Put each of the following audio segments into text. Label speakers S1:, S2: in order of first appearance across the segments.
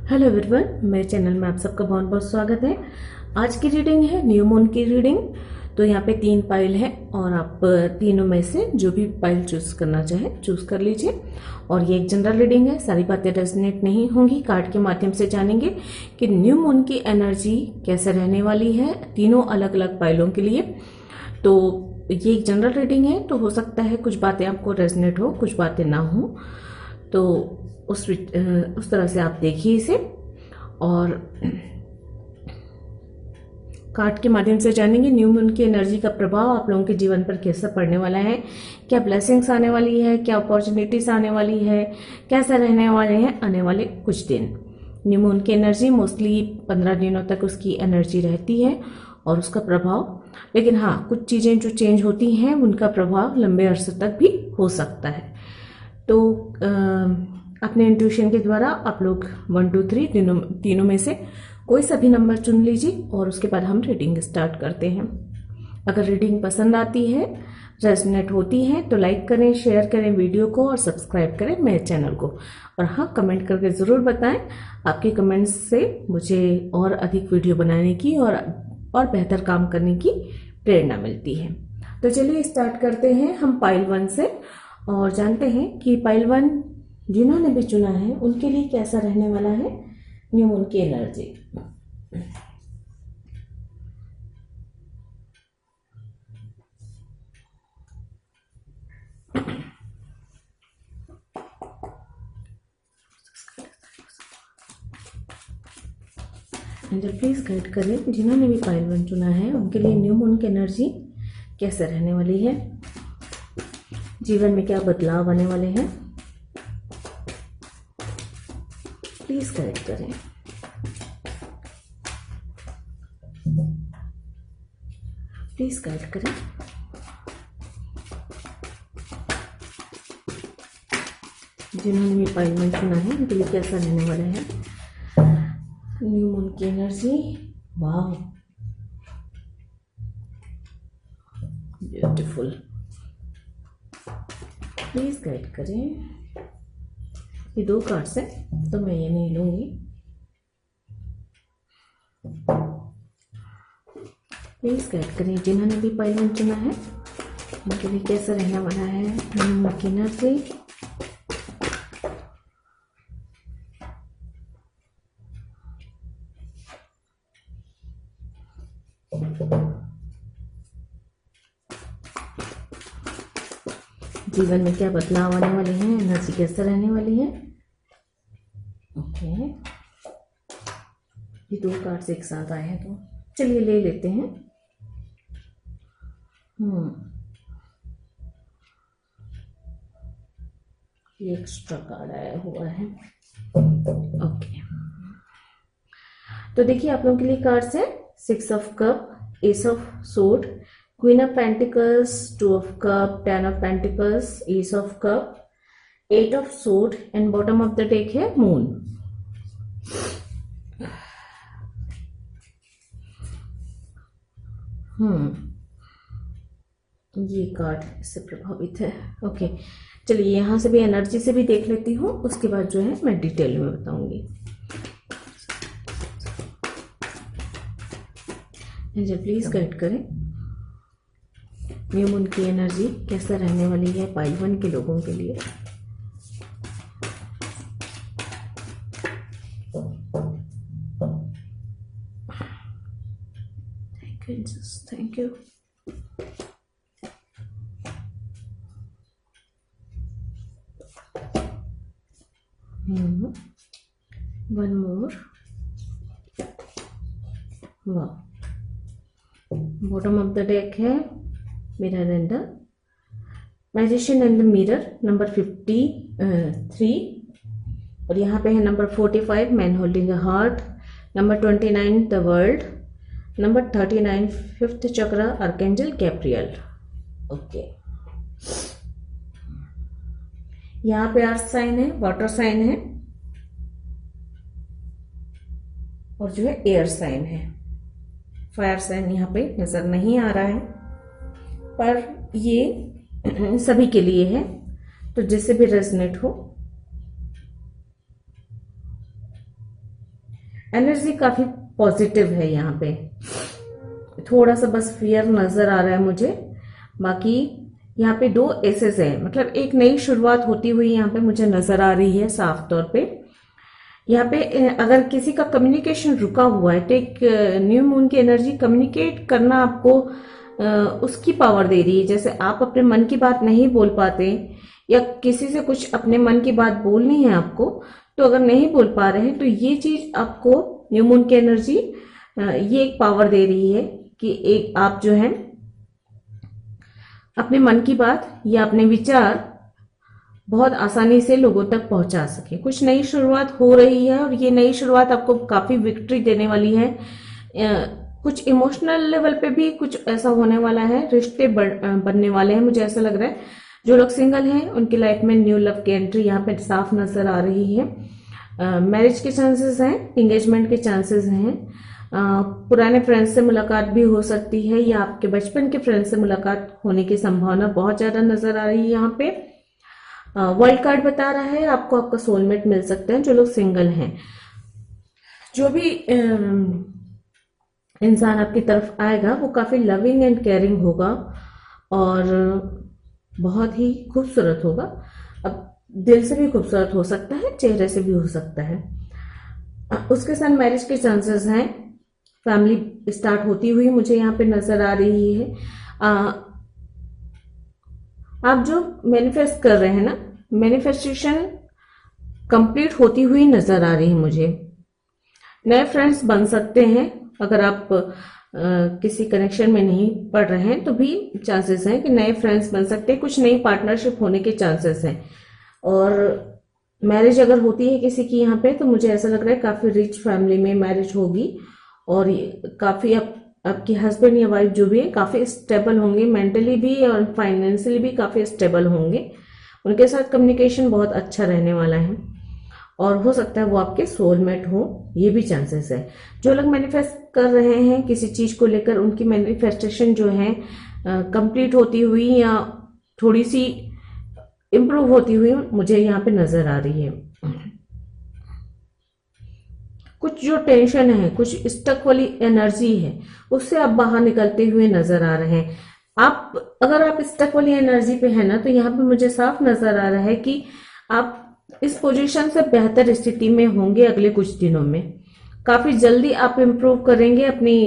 S1: Hello everyone, मेरे channel में आप सबका बहुत बहुत स्वागत है। आज की रीडिंग है न्यू मून की रीडिंग। तो यहाँ पे 3 पाइल है और आप तीनों में से जो भी पाइल चूज करना चाहे चूज कर लीजिए। और ये एक जनरल रीडिंग है, सारी बातें रेजोनेट नहीं होंगी। कार्ड के माध्यम से जानेंगे कि न्यू मून की एनर्जी कैसे रहने वाली है तीनों अलग अलग पाइलों के लिए। तो ये एक जनरल रीडिंग है, तो हो सकता है कुछ बातें आपको रेजोनेट हो, कुछ बातें ना हो। तो उस तरह से आप देखिए इसे। और कार्ड के माध्यम से जानेंगे न्यू मून की एनर्जी का प्रभाव आप लोगों के जीवन पर कैसा पड़ने वाला है, क्या ब्लेसिंग्स आने वाली है, क्या अपॉर्चुनिटीज आने वाली है, कैसा रहने वाले हैं आने वाले कुछ दिन। न्यू मून की एनर्जी मोस्टली 15 दिनों तक उसकी एनर्जी रहती है और उसका प्रभाव, लेकिन हाँ कुछ चीज़ें जो चेंज होती हैं उनका प्रभाव लंबे अरसे तक भी हो सकता है। तो अपने इंट्यूशन के द्वारा आप लोग 1 2 3 तीनों में से कोई सा भी नंबर चुन लीजिए और उसके बाद हम रीडिंग स्टार्ट करते हैं। अगर रीडिंग पसंद आती है, रेजोनेट होती है तो लाइक करें, शेयर करें वीडियो को और सब्सक्राइब करें मेरे चैनल को। और हाँ, कमेंट करके ज़रूर बताएं, आपके कमेंट्स से मुझे और अधिक वीडियो बनाने की और बेहतर काम करने की प्रेरणा मिलती है। तो चलिए स्टार्ट करते हैं हम पाइल 1 से और जानते हैं कि पाइल 1 जिन्होंने भी चुना है उनके लिए कैसा रहने वाला है न्यू मून की एनर्जी। एंजल प्लीज गाइड करें जिन्होंने भी पाइल 1 चुना है उनके लिए न्यू मून की एनर्जी कैसे रहने वाली है, जीवन में क्या बदलाव आने वाले हैं। प्लीज गाइड करें। प्लीज गाइड करें। जिन्होंने भी पाइल 1 चुना है उनके लिए कैसा रहने वाला है न्यू मून की एनर्जी। वाह, ब्यूटीफुल। प्लीज गाइड करें। ये 2 कार्ड्स हैं तो मैं ये नहीं लूंगी। प्लीज गाइड करें जिन्होंने भी पाइल 1 चुना है उनके लिए कैसा रहने वाला है न्यू मून की एनर्जी। जीवन में क्या बदलाव आने वाले हैं, एनर्जी कैसे रहने वाली है। ओके, ये 2 कार्ड्स एक साथ आए हैं तो चलिए ले लेते हैं। ये एक्स्ट्रा कार्ड आया हुआ है। ओके, तो देखिए आप लोगों के लिए कार्ड्स है 6 of cup, S of sword, queen of pentacles, 2 of cup, 10 of pentacles, S of cup, 8 of sword and bottom of the deck है मून। ये कार्ड इससे प्रभावित है। ओके, चलिए यहाँ से भी एनर्जी से भी देख लेती हूँ, उसके बाद जो है मैं डिटेल में बताऊंगी। एंजल प्लीज गाइड करें न्यू मून की एनर्जी कैसा रहने वाली है पाइल 1 के लोगों के लिए। Thank you angels, thank you. One more. वाह, बॉटम ऑफ द डेक है mirror and the magician and the mirror number 53। और यहाँ पे है number 45 man holding a heart, number 29 the world, number 39 5th chakra archangel Gabriel. Okay, यहाँ पे earth sign है, water sign है और जो है एयर साइन है। फायर साइन यहाँ पे नजर नहीं आ रहा है पर ये सभी के लिए है, तो जिससे भी रेजोनेट हो एनर्जी काफी पॉजिटिव है यहाँ पे। थोड़ा सा बस फियर नजर आ रहा है मुझे। बाकी यहाँ पे 2 एसेस है, मतलब एक नई शुरुआत होती हुई यहाँ पे मुझे नजर आ रही है साफ तौर पे। यहाँ पे अगर किसी का कम्युनिकेशन रुका हुआ है तो एक न्यू मून की एनर्जी कम्युनिकेट करना आपको उसकी पावर दे रही है। जैसे आप अपने मन की बात नहीं बोल पाते या किसी से कुछ अपने मन की बात बोलनी है आपको, तो अगर नहीं बोल पा रहे हैं तो ये चीज आपको न्यू मून की एनर्जी ये एक पावर दे रही है कि एक आप जो है अपने मन की बात या अपने विचार बहुत आसानी से लोगों तक पहुंचा सके। कुछ नई शुरुआत हो रही है और ये नई शुरुआत आपको काफी विक्ट्री देने वाली है। कुछ इमोशनल लेवल पे भी कुछ ऐसा होने वाला है, रिश्ते बनने वाले हैं, मुझे ऐसा लग रहा है। जो लोग सिंगल हैं उनकी लाइफ में न्यू लव की एंट्री यहाँ पे साफ नजर आ रही है। मैरिज के चांसेस हैं, एंगेजमेंट के चांसेस हैं। पुराने फ्रेंड्स से मुलाकात भी हो सकती है या आपके बचपन के फ्रेंड से मुलाकात होने की संभावना बहुत ज्यादा नजर आ रही है यहाँ पे। वर्ल्ड कार्ड बता रहा है आपको आपका सोलमेट मिल सकता है जो लोग सिंगल हैं। जो भी इंसान आपकी तरफ आएगा वो काफी लविंग एंड केयरिंग होगा और बहुत ही खूबसूरत होगा। अब दिल से भी खूबसूरत हो सकता है, चेहरे से भी हो सकता है। उसके साथ मैरिज के चांसेस हैं। फैमिली स्टार्ट होती हुई मुझे यहाँ पे नजर आ रही है। आप जो मैनिफेस्ट कर रहे हैं ना, मैनिफेस्टेशन कंप्लीट होती हुई नजर आ रही है मुझे। नए फ्रेंड्स बन सकते हैं अगर आप किसी कनेक्शन में नहीं पड़ रहे हैं तो भी चांसेस हैं कि नए फ्रेंड्स बन सकते हैं। कुछ नई पार्टनरशिप होने के चांसेस हैं। और मैरिज अगर होती है किसी की यहाँ पे तो मुझे ऐसा लग रहा है काफी रिच फैमिली में मैरिज होगी और काफी आपके हस्बैंड या वाइफ जो भी है काफी स्टेबल होंगे, मेंटली भी और फाइनेंशियली भी काफी स्टेबल होंगे। उनके साथ कम्युनिकेशन बहुत अच्छा रहने वाला है और हो सकता है वो आपके सोलमेट हो, ये भी चांसेस है। जो लोग मैनिफेस्ट कर रहे हैं किसी चीज को लेकर, उनकी मैनिफेस्टेशन जो है कंप्लीट होती हुई या थोड़ी सी इम्प्रूव होती हुई मुझे यहाँ पे नजर आ रही है। कुछ जो टेंशन है, कुछ स्टक वाली एनर्जी है, उससे आप बाहर निकलते हुए नजर आ रहे हैं। अगर आप स्टक वाली एनर्जी पे है ना, तो यहाँ पे मुझे साफ नजर आ रहा है कि आप इस पोजीशन से बेहतर स्थिति में होंगे अगले कुछ दिनों में। काफी जल्दी आप इम्प्रूव करेंगे। अपनी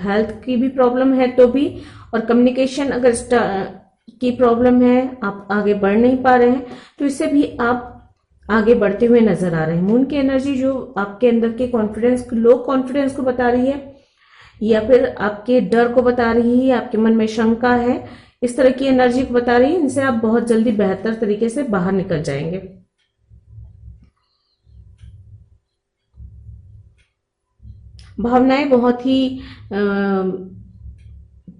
S1: हेल्थ की भी प्रॉब्लम है तो भी, और कम्युनिकेशन अगर की प्रॉब्लम है, आप आगे बढ़ नहीं पा रहे हैं, तो इससे भी आप आगे बढ़ते हुए नजर आ रहे हैं। मून की एनर्जी जो आपके अंदर के कॉन्फिडेंस, लो कॉन्फिडेंस को बता रही है या फिर आपके डर को बता रही है, आपके मन में शंका है, इस तरह की एनर्जी को बता रही है। इनसे आप बहुत जल्दी बेहतर तरीके से बाहर निकल जाएंगे। भावनाएं बहुत ही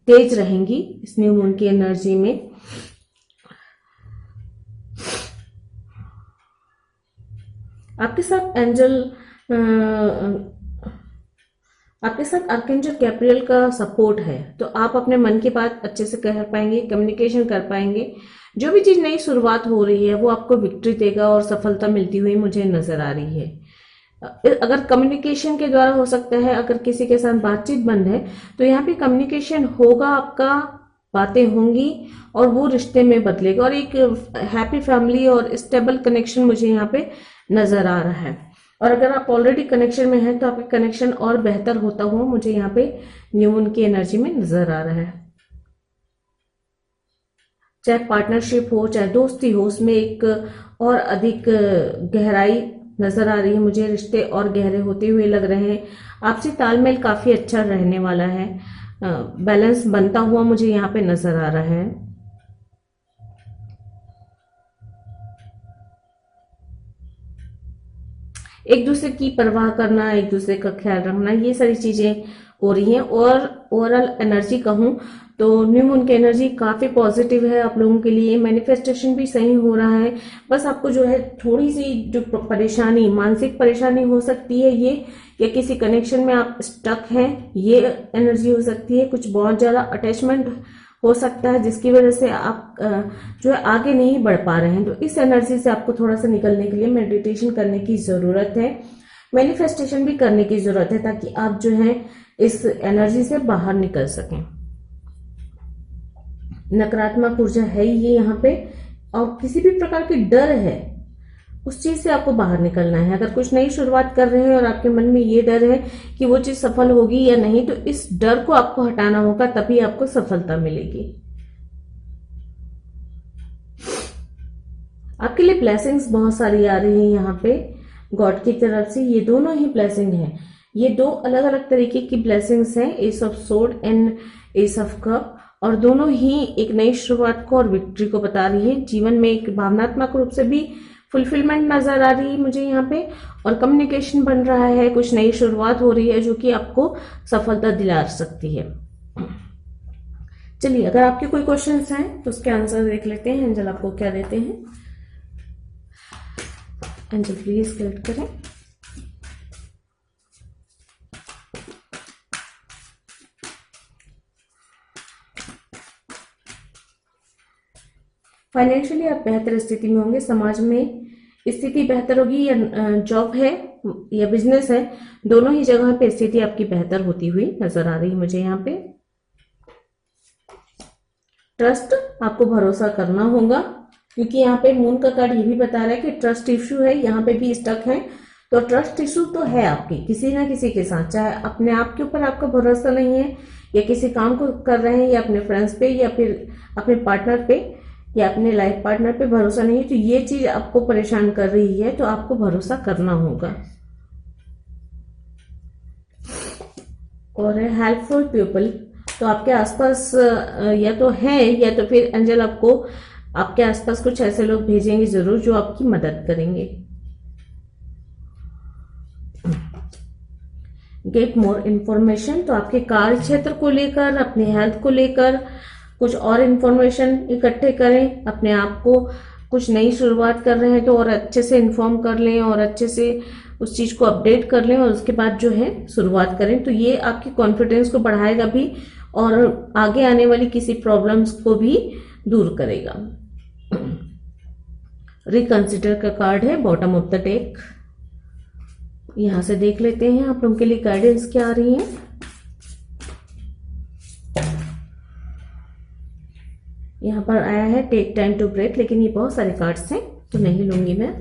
S1: तेज रहेंगी इस न्यू मून की एनर्जी में। आपके साथ आपके साथ आर्कएंजल गैब्रियल का सपोर्ट है, तो आप अपने मन की बात अच्छे से कह पाएंगे, कम्युनिकेशन कर पाएंगे। जो भी चीज नई शुरुआत हो रही है वो आपको विक्ट्री देगा और सफलता मिलती हुई मुझे नजर आ रही है। अगर कम्युनिकेशन के द्वारा हो सकता है, अगर किसी के साथ बातचीत बंद है तो यहाँ पे कम्युनिकेशन होगा आपका, बातें होंगी और वो रिश्ते में बदलेगा और एक हैप्पी फैमिली और स्टेबल कनेक्शन मुझे यहाँ पे नजर आ रहा है। और अगर आप ऑलरेडी कनेक्शन में हैं तो आपका कनेक्शन और बेहतर होता हुआ मुझे यहाँ पे न्यू मून की एनर्जी में नजर आ रहा है। चाहे पार्टनरशिप हो, चाहे दोस्ती हो, उसमें एक और अधिक गहराई नजर आ रही है मुझे। रिश्ते और गहरे होते हुए लग रहे हैं। आपसी तालमेल काफी अच्छा रहने वाला है। बैलेंस बनता हुआ मुझे यहाँ पे नजर आ रहा है। एक दूसरे की परवाह करना, एक दूसरे का ख्याल रखना, ये सारी चीजें हो रही हैं। और ओवरऑल एनर्जी कहूं तो न्यू मून की एनर्जी काफी पॉजिटिव है आप लोगों के लिए। मैनिफेस्टेशन भी सही हो रहा है। बस आपको जो है थोड़ी सी जो परेशानी, मानसिक परेशानी हो सकती है ये, या किसी कनेक्शन में आप स्टक हैं, ये एनर्जी हो सकती है। कुछ बहुत ज्यादा अटैचमेंट हो सकता है जिसकी वजह से आप जो है आगे नहीं बढ़ पा रहे हैं। तो इस एनर्जी से आपको थोड़ा सा निकलने के लिए मेडिटेशन करने की जरूरत है। मैनिफेस्टेशन भी करने की जरूरत है ताकि आप जो है इस एनर्जी से बाहर निकल सकें। नकारात्मक ऊर्जा है ही ये यहाँ पे, और किसी भी प्रकार की डर है उस चीज से आपको बाहर निकलना है। अगर कुछ नई शुरुआत कर रहे हैं और आपके मन में ये डर है कि वो चीज सफल होगी या नहीं, तो इस डर को आपको हटाना होगा, तभी आपको सफलता मिलेगी। आपके लिए ब्लेसिंग्स बहुत सारी आ रही हैं यहाँ पे गॉड की तरफ से। ये दोनों ही ब्लेसिंग है, ये दो अलग अलग तरीके की ब्लेसिंग्स हैं, S of sword and S of cup, और दोनों ही एक नई शुरुआत को और विक्ट्री को बता रही है। जीवन में एक भावनात्मक रूप से भी फुलफिलमेंट नजर आ रही है मुझे यहाँ पे, और कम्युनिकेशन बन रहा है, कुछ नई शुरुआत हो रही है जो कि आपको सफलता दिला सकती है। चलिए, अगर आपके कोई क्वेश्चंस हैं तो उसके आंसर देख लेते हैं। एंजल आपको क्या देते हैं। एंजल प्लीज गाइड करें। फाइनेंशियली आप बेहतर स्थिति में होंगे, समाज में स्थिति बेहतर होगी, या जॉब है या बिजनेस है, दोनों ही जगह पे स्थिति आपकी बेहतर होती हुई नजर आ रही है मुझे यहाँ पे। ट्रस्ट, आपको भरोसा करना होगा, क्योंकि यहाँ पे मून का कार्ड ये भी बता रहा है कि ट्रस्ट इश्यू है, यहाँ पे भी स्टक है। तो ट्रस्ट इश्यू तो है आपकी किसी ना किसी के साथ, चाहे अपने आप के ऊपर आपका भरोसा नहीं है, या किसी काम को कर रहे हैं, या अपने फ्रेंड्स पे, या फिर अपने पार्टनर पे, या अपने लाइफ पार्टनर पे भरोसा नहीं है, तो ये चीज आपको परेशान कर रही है, तो आपको भरोसा करना होगा। और हेल्पफुल पीपल, तो आपके आसपास या तो है, या तो फिर एंजल आपको आपके आसपास कुछ ऐसे लोग भेजेंगे जरूर जो आपकी मदद करेंगे। गेट मोर इन्फॉर्मेशन, तो आपके कार्य क्षेत्र को लेकर, अपने हेल्थ को लेकर कुछ और इन्फॉर्मेशन इकट्ठे करें। अपने आप को कुछ नई शुरुआत कर रहे हैं तो और अच्छे से इन्फॉर्म कर लें, और अच्छे से उस चीज को अपडेट कर लें, और उसके बाद जो है शुरुआत करें। तो ये आपकी कॉन्फिडेंस को बढ़ाएगा भी, और आगे आने वाली किसी प्रॉब्लम्स को भी दूर करेगा। रिकंसिडर का कार्ड है बॉटम ऑफ द डेक। यहां से देख लेते हैं आप लोगों के लिए गाइडेंस क्या आ रही है। यहाँ पर आया है टेक टाइम टू ब्रेथ, लेकिन ये बहुत सारे कार्ड्स हैं तो नहीं लूंगी मैं।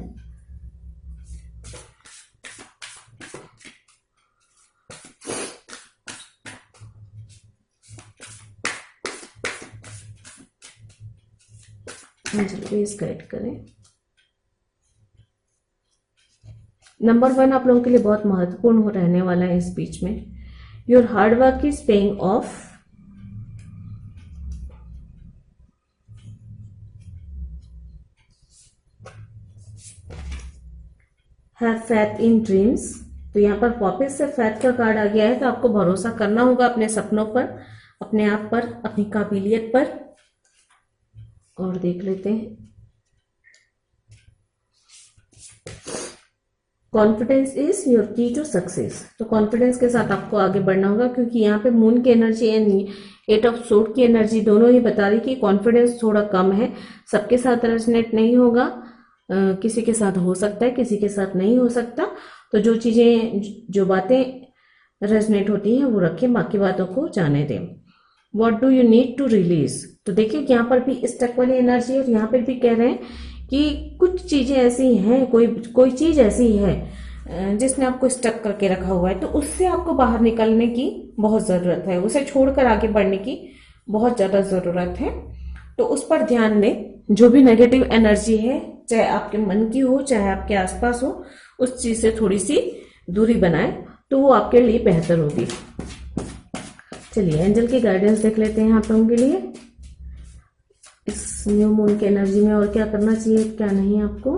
S1: प्लीज गाइड करें। नंबर 1 आप लोगों के लिए बहुत महत्वपूर्ण हो रहने वाला है इस बीच में। Your hard work is paying off. Have faith in dreams, तो यहाँ पर वापस से फैथ का कार्ड आ गया है, तो आपको भरोसा करना होगा अपने सपनों पर, अपने आप पर, अपनी काबिलियत पर। और देख लेते हैं कॉन्फिडेंस इज योर की टू सक्सेस, तो कॉन्फिडेंस के साथ आपको आगे बढ़ना होगा, क्योंकि यहाँ पे मून की एनर्जी एंड 8 ऑफ सोर्ड की एनर्जी दोनों ही बता रही कि कॉन्फिडेंस थोड़ा कम है, सबके साथ रेजोनेट नहीं होगा, किसी के साथ हो सकता है, किसी के साथ नहीं हो सकता। तो जो चीजें, जो बातें रेजोनेट होती हैं वो रखें, बाकी बातों को जाने दें। What do you need to release, तो देखिए यहाँ पर भी स्टक वाली एनर्जी है, और यहाँ पर भी कह रहे हैं कि कुछ चीजें ऐसी हैं, कोई चीज ऐसी है जिसने आपको स्टक करके रखा हुआ है, तो उससे आपको बाहर निकलने की बहुत जरूरत है, उसे छोड़कर आगे बढ़ने की बहुत ज्यादा जरूरत है। तो उस पर ध्यान दें, जो भी नेगेटिव एनर्जी है, चाहे आपके मन की हो, चाहे आपके आसपास हो, उस चीज से थोड़ी सी दूरी बनाए तो वो आपके लिए बेहतर होगी। चलिए एंजल की गाइडेंस देख लेते हैं आप लोगों के लिए इस न्यू मून की एनर्जी में, और क्या करना चाहिए क्या नहीं आपको।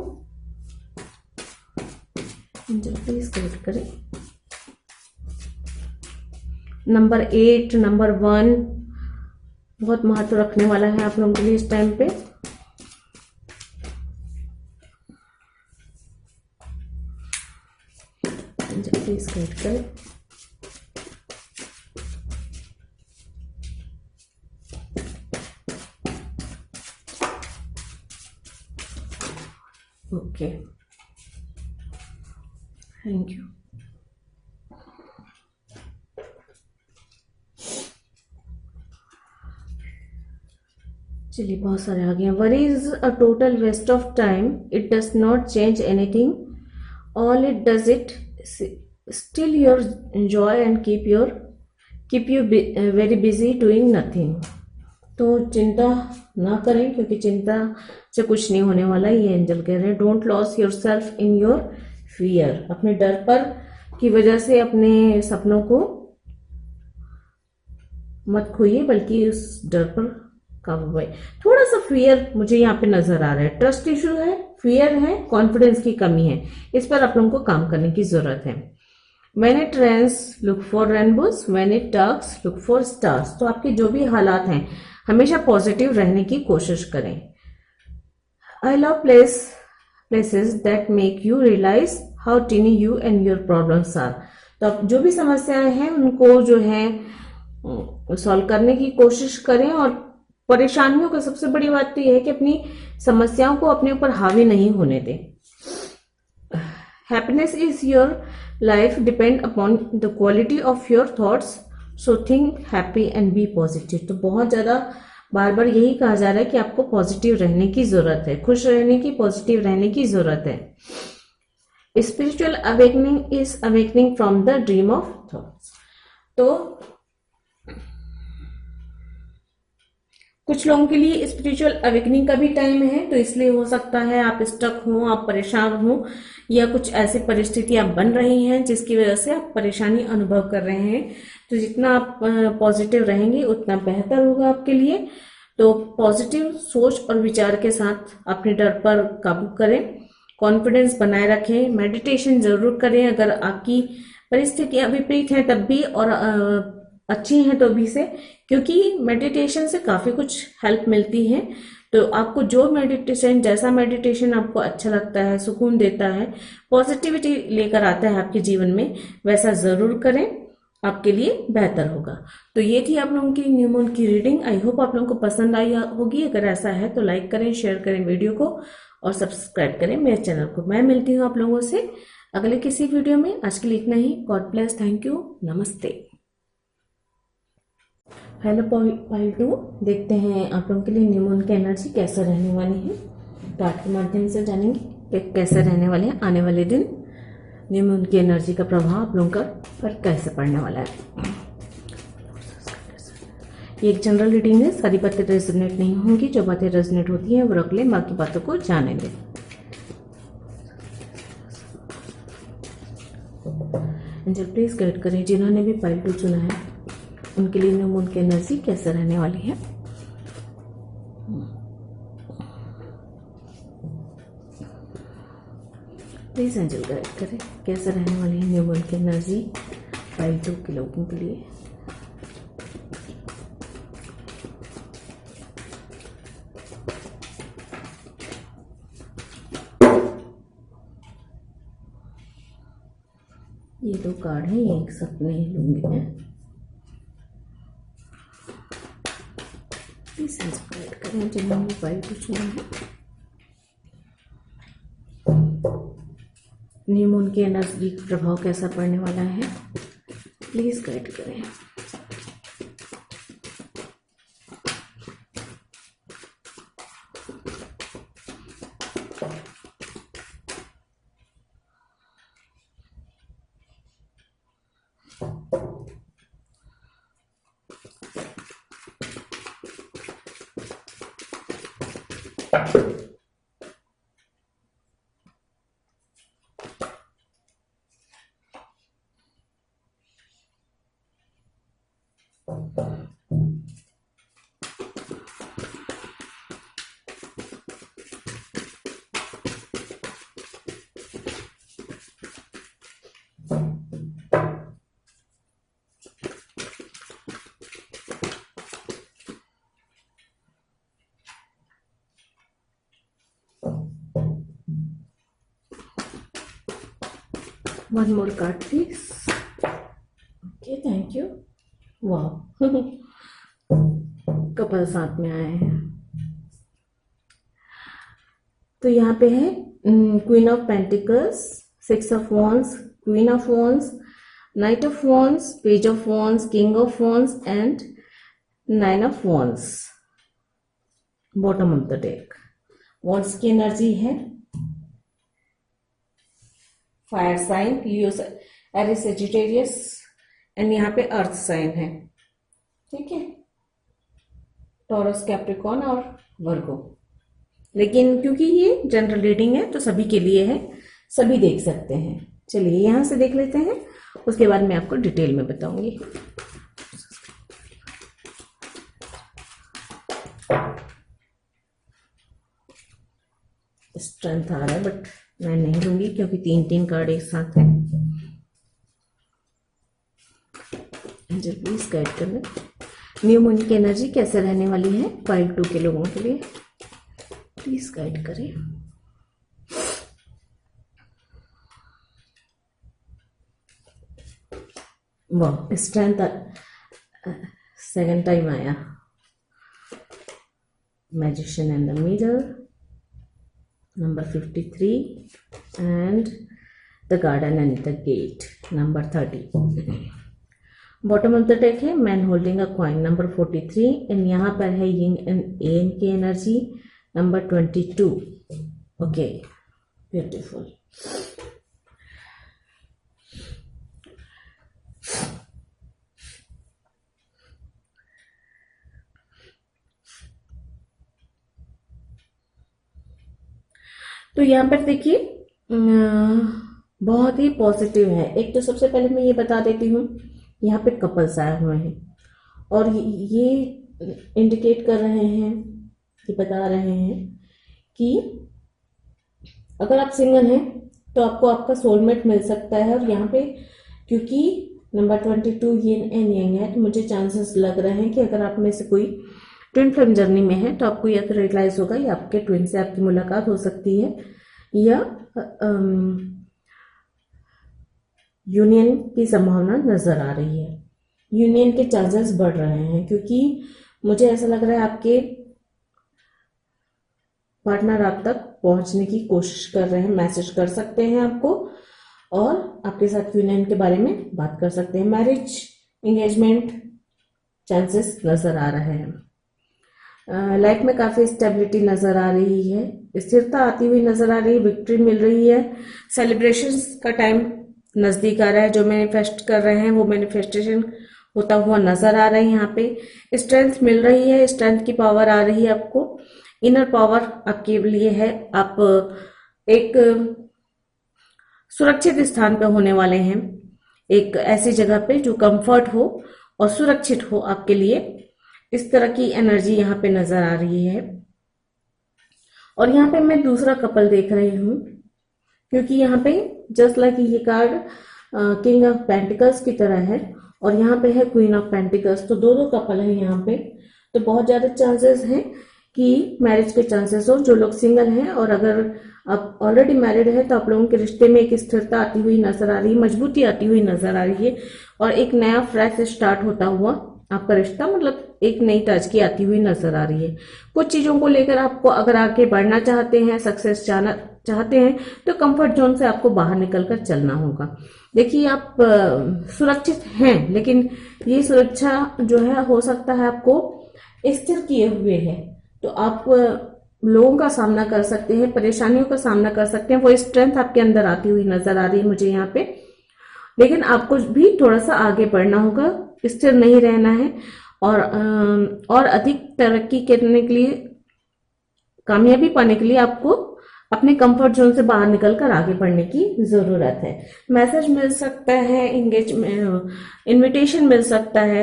S1: एंजल प्लीज गाइड करें। नंबर 8, नंबर 1 बहुत महत्व रखने वाला है आप लोगों के लिए इस टाइम पे। प्लीज गाइड करें। Okay, thank you. चलिए, बहुत सारे आ गए हैं। Worry is a total waste of time, it does not change anything, all it does it steals your joy and keep you very busy doing nothing. तो चिंता ना करें, क्योंकि चिंता से कुछ नहीं होने वाला, ये एंजल कह रहे हैं। Don't loss your self in your fear, अपने डर पर की वजह से अपने सपनों को मत खोइए, बल्कि उस डर पर काबू पाए। थोड़ा सा फियर मुझे यहाँ पे नजर आ रहा है, ट्रस्ट इशू है, फियर है, कॉन्फिडेंस की कमी है, इस पर आप लोगों को काम करने की जरूरत है। When it rains, look for rainbows. When it darks, look for stars. तो आपके जो भी हालात हैं, हमेशा पॉजिटिव रहने की कोशिश करें। I love places that make you realize how teeny you and your problems are. तो आप जो भी समस्याएं हैं उनको जो है सॉल्व करने की कोशिश करें, और परेशानियों का सबसे बड़ी बात तो यह है कि अपनी समस्याओं को अपने ऊपर हावी नहीं होने दें। Happiness is your life depend upon the quality of your thoughts, so think happy and be positive। तो बहुत ज़्यादा बार बार यही कहा जा रहा है कि आपको पॉजिटिव रहने की ज़रूरत है, खुश रहने की, पॉजिटिव रहने की ज़रूरत है। Spiritual awakening is awakening from the dream of thoughts. तो कुछ लोगों के लिए स्पिरिचुअल अवेकनिंग का भी टाइम है, तो इसलिए हो सकता है आप स्टक हो, आप परेशान हो, या कुछ ऐसी परिस्थितियां बन रही हैं जिसकी वजह से आप परेशानी अनुभव कर रहे हैं। तो जितना आप पॉजिटिव रहेंगे उतना बेहतर होगा आपके लिए। तो पॉजिटिव सोच और विचार के साथ अपने डर पर काबू करें, कॉन्फिडेंस बनाए रखें, मेडिटेशन जरूर करें अगर आपकी परिस्थितियां विपरीत हैं तब भी, और अच्छी हैं तो भी से, क्योंकि मेडिटेशन से काफ़ी कुछ हेल्प मिलती है। तो आपको जो मेडिटेशन, जैसा मेडिटेशन आपको अच्छा लगता है, सुकून देता है, पॉजिटिविटी लेकर आता है आपके जीवन में, वैसा ज़रूर करें, आपके लिए बेहतर होगा। तो ये थी आप लोगों की न्यू मून की रीडिंग। आई होप आप लोगों को पसंद आई होगी। अगर ऐसा है तो लाइक करें, शेयर करें वीडियो को, और सब्सक्राइब करें मेरे चैनल को। मैं मिलती हूँ आप लोगों से अगले किसी वीडियो में। आज के लिए इतना ही। गॉड ब्लेस, थैंक यू, नमस्ते। हेलो पाइल 2, देखते हैं आप लोगों के लिए न्यू मून की एनर्जी कैसा रहने वाली है। कार्ड के माध्यम से जानेंगे कि कैसे रहने वाले हैं आने वाले दिन। न्यू मून की एनर्जी का प्रभाव आप लोगों पर कैसे पड़ने वाला है। ये एक जनरल रीडिंग है, सारी बातें रेजोनेट नहीं होंगी, जो बातें रेजोनेट होती हैं वो रख लें, बाकी बातों को जाने दें। एंजल प्लीज गाइड करें जिन्होंने भी पाइल 2 चुना है, उनके लिए न्यू मून की एनर्जी कैसे रहने वाली है। प्लीज एंजल गाइड करें कैसे रहने वाली है न्यू मून की एनर्जी पाइल 2 के लोगों के लिए। ये 2 कार्ड हैं, ये एक साथ नहीं लूंगी मैं। प्लीज गाइड करें जिन्होंने पाइल 2 चुना है, न्यू मून की एनर्जी का प्रभाव कैसा पड़ने वाला है, प्लीज गाइड करें। One more card, please. Okay, thank you. Wow. Couple साथ में आए हैं। तो यहाँ पे है queen of pentacles, 6 of Wands, Queen of Wands, Knight of Wands, Page of Wands, King of Wands and 9 of Wands. Bottom of the deck wands की energy है, fire sign Leo, Aries, Sagittarius and यहाँ पे earth sign है, ठीक है, taurus, Capricorn और वर्गो। लेकिन क्योंकि ये जनरल रीडिंग है तो सभी के लिए है, सभी देख सकते हैं। चलिए यहां से देख लेते हैं, उसके बाद मैं आपको डिटेल में बताऊंगी। स्ट्रेंथ आ रहा है बट मैं नहीं लूंगी क्योंकि 3 कार्ड एक साथ है। एंजल प्लीज गाइड करना, न्यू मून की एनर्जी कैसे रहने वाली है 5-2 के लोगों के लिए, प्लीज गाइड करें। वाह, स्ट्रेंथ सेकंड टाइम आया, magician and the mirror, number 53 and the garden and the gate, number 30। Bottom of the deck है man holding a coin, number 43 and यहाँ पर है यिंग एंड यांग की एनर्जी, नंबर 22। Okay, beautiful. तो यहाँ पर देखिए बहुत ही पॉजिटिव है। एक तो सबसे पहले मैं ये बता देती हूँ, यहाँ पे कपल्स आए हुए हैं और ये इंडिकेट कर रहे हैं, ये बता रहे हैं कि अगर आप सिंगल हैं तो आपको आपका सोलमेट मिल सकता है। और यहाँ पे क्योंकि नंबर 22 यिन एंड यांग है तो मुझे चांसेस लग रहे हैं कि अगर आप में से कोई ट्विन फ्लेम जर्नी में है तो आपको या तो रियलाइज होगा या आपके ट्विन से आपकी मुलाकात हो सकती है, या यूनियन की संभावना नजर आ रही है। यूनियन के चांसेस बढ़ रहे हैं क्योंकि मुझे ऐसा लग रहा है आपके पार्टनर आप तक पहुंचने की कोशिश कर रहे हैं, मैसेज कर सकते हैं आपको और आपके साथ यूनियन के बारे में बात कर सकते हैं। मैरिज, एंगेजमेंट चांसेस नजर आ रहे हैं। लाइफ में काफी स्टेबिलिटी नजर आ रही है, स्थिरता आती हुई नजर आ रही है, विक्ट्री मिल रही है, सेलिब्रेशंस का टाइम नजदीक आ रहा है। जो मैनिफेस्ट कर रहे हैं वो मैनिफेस्टेशन होता हुआ नजर आ रहा है। यहाँ पे स्ट्रेंथ मिल रही है, स्ट्रेंथ की पावर आ रही है आपको, इनर पावर आपके लिए है। आप एक सुरक्षित स्थान पे होने वाले हैं, एक ऐसी जगह पे जो कंफर्ट हो और सुरक्षित हो आपके लिए, इस तरह की एनर्जी यहाँ पे नजर आ रही है। और यहाँ पे मैं दूसरा कपल देख रही हूँ क्योंकि यहाँ पे जस्ट लाइक ये कार्ड किंग ऑफ पेंटिकल्स की तरह है और यहाँ पे है क्वीन ऑफ पेंटिकल्स, तो दो कपल है यहाँ पे। तो बहुत ज्यादा चांसेस हैं कि मैरिज के चांसेस हो। जो लोग सिंगल हैं और अगर आप ऑलरेडी मैरिड है तो आप लोगों के रिश्ते में एक स्थिरता आती हुई नजर आ रही है, मजबूती आती हुई नजर आ रही है और एक नया फ्रेश स्टार्ट होता हुआ आपका रिश्ता, मतलब एक नई ताजगी आती हुई नजर आ रही है। कुछ चीजों को लेकर आपको अगर आगे बढ़ना चाहते हैं, सक्सेस चाहते हैं तो कंफर्ट जोन से आपको बाहर निकलकर चलना होगा। देखिए आप सुरक्षित हैं लेकिन ये सुरक्षा जो है हो सकता है आपको स्थिर किए हुए है, तो आप लोगों का सामना कर सकते हैं, परेशानियों का सामना कर सकते हैं। वो स्ट्रेंथ आपके अंदर आती हुई नजर आ रही है मुझे यहाँ पे, लेकिन आपको भी थोड़ा सा आगे बढ़ना होगा, स्थिर नहीं रहना है और अधिक तरक्की करने के लिए, कामयाबी पाने के लिए आपको अपने कंफर्ट जोन से बाहर निकलकर आगे बढ़ने की जरूरत है। मैसेज मिल सकता है, इनविटेशन मिल सकता है,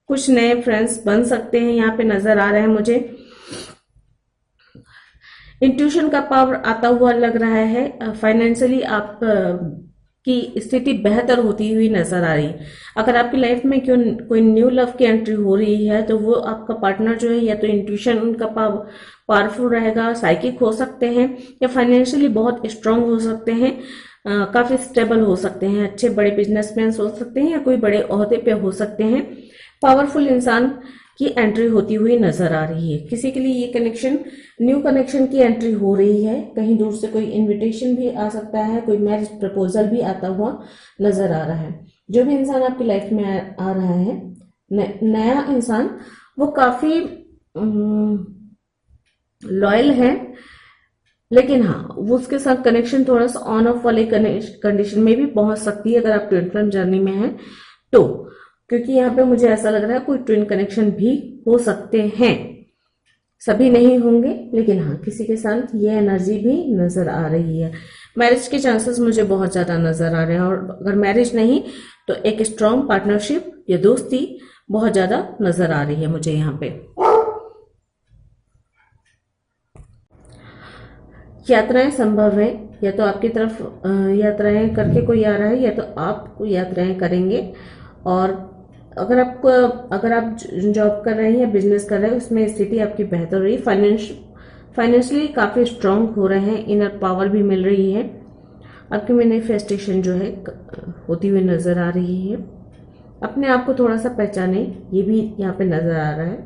S1: कुछ नए फ्रेंड्स बन सकते हैं यहाँ पे नजर आ रहे हैं मुझे। इंट्यूशन का पावर आता हुआ लग रहा है। फाइनेंशियली आप की स्थिति बेहतर होती हुई नजर आ रही है। अगर आपकी लाइफ में कोई न्यू लव की एंट्री हो रही है तो वो आपका पार्टनर जो है या तो इंट्यूशन उनका पावरफुल रहेगा, साइकिक हो सकते हैं या फाइनेंशियली बहुत स्ट्रांग हो सकते हैं, काफी स्टेबल हो सकते हैं, अच्छे बड़े बिजनेसमैन हो सकते हैं या कोई बड़े ओहदे पे हो सकते हैं। पावरफुल इंसान की एंट्री होती हुई नजर आ रही है। किसी के लिए ये कनेक्शन, न्यू कनेक्शन की एंट्री हो रही है। कहीं दूर से कोई इनविटेशन भी आ सकता है, कोई मैरिज प्रपोजल भी आता हुआ नजर आ रहा है। जो भी इंसान आपकी लाइफ में आ रहा है, नया इंसान, वो काफी लॉयल है, लेकिन हाँ, वो उसके साथ कनेक्शन थोड़ा सा ऑन ऑफ वाले कंडीशन में भी पहुंच सकती है अगर आप ट्विन फ्लेम जर्नी में हैं तो, क्योंकि यहाँ पे मुझे ऐसा लग रहा है कोई ट्विन कनेक्शन भी हो सकते हैं। सभी नहीं होंगे, लेकिन हाँ, किसी के साथ ये एनर्जी भी नजर आ रही है। मैरिज के चांसेस मुझे बहुत ज्यादा नजर आ रहे हैं, और अगर मैरिज नहीं तो एक स्ट्रॉन्ग पार्टनरशिप या दोस्ती बहुत ज्यादा नजर आ रही है मुझे यहाँ पे। यात्राएं संभव है, या तो आपकी तरफ यात्राएं करके कोई आ रहा है, या तो आप यात्राएं करेंगे। और अगर आप जॉब कर रहे हैं या बिजनेस कर रहे हैं, उसमें स्थिति आपकी बेहतर हो रही है। फाइनेंशियली काफी स्ट्रांग हो रहे हैं, इनर पावर भी मिल रही है। आपकी मैनिफेस्टेशन जो है होती हुई नजर आ रही है। अपने आप को थोड़ा सा पहचाने, ये भी यहाँ पे नजर आ रहा है।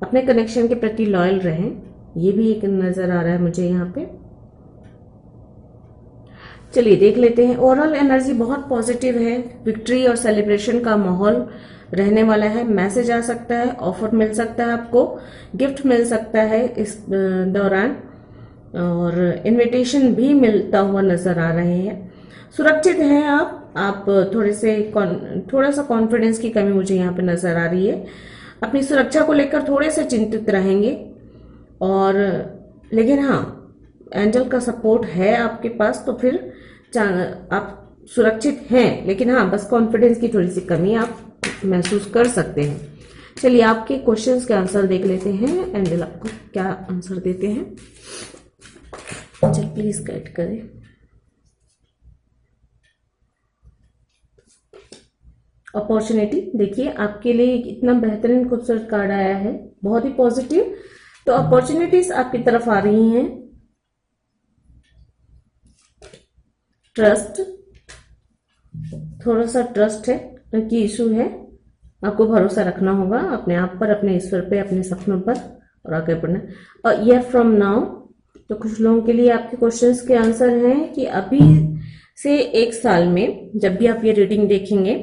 S1: अपने कनेक्शन के प्रति लॉयल रहें, ये भी एक नजर आ रहा है मुझे यहाँ पे। चलिए देख लेते हैं। ओवरऑल एनर्जी बहुत पॉजिटिव है। विक्ट्री और सेलिब्रेशन का माहौल रहने वाला है। मैसेज आ सकता है, ऑफर मिल सकता है, आपको गिफ्ट मिल सकता है इस दौरान, और इनविटेशन भी मिलता हुआ नजर आ रहे हैं। सुरक्षित हैं आप थोड़ा सा कॉन्फिडेंस की कमी मुझे यहाँ पे नजर आ रही है। अपनी सुरक्षा को लेकर थोड़े से चिंतित रहेंगे, और लेकिन हाँ, एंजल का सपोर्ट है आपके पास, तो फिर आप सुरक्षित हैं। लेकिन हाँ, बस कॉन्फिडेंस की थोड़ी सी कमी आप महसूस कर सकते हैं। चलिए आपके क्वेश्चंस के आंसर देख लेते हैं, एंजल आपको क्या आंसर देते हैं। एंजल प्लीज गाइड करें। अपॉर्चुनिटी, देखिए आपके लिए इतना बेहतरीन खूबसूरत कार्ड आया है, बहुत ही पॉजिटिव। तो अपॉर्चुनिटीज आपकी तरफ आ रही हैं। ट्रस्ट, थोड़ा सा ट्रस्ट है कि इशू है, आपको भरोसा रखना होगा अपने आप पर, अपने ईश्वर पे, अपने सपनों पर, और आगे बढ़ना। और ईयर फ्रॉम नाउ, तो कुछ लोगों के लिए आपके क्वेश्चंस के आंसर हैं कि अभी से 1 साल में, जब भी आप ये रीडिंग देखेंगे,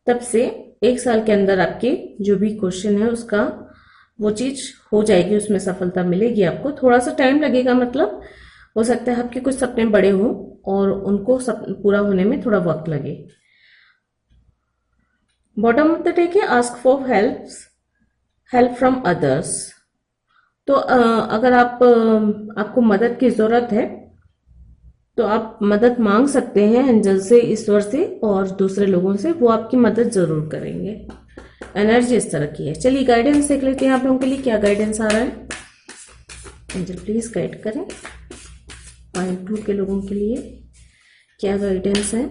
S1: तब से 1 साल के अंदर आपके जो भी क्वेश्चन है उसका वो चीज हो जाएगी, उसमें सफलता मिलेगी आपको। थोड़ा सा टाइम लगेगा, मतलब हो सकता है आपके कुछ सपने बड़े हों और उनको पूरा होने में थोड़ा वक्त लगे। बॉटम ऑफ द डेक है ask for help from others. तो अगर आपको मदद की जरूरत है तो आप मदद मांग सकते हैं एंजल से, ईश्वर से और दूसरे लोगों से, वो आपकी मदद जरूर करेंगे। एनर्जी इस तरह की है। चलिए गाइडेंस देख लेते हैं आप लोगों के लिए क्या गाइडेंस आ रहा है। एंजल प्लीज गाइड करें 5-2 के लोगों के लिए क्या गाइडेंस है।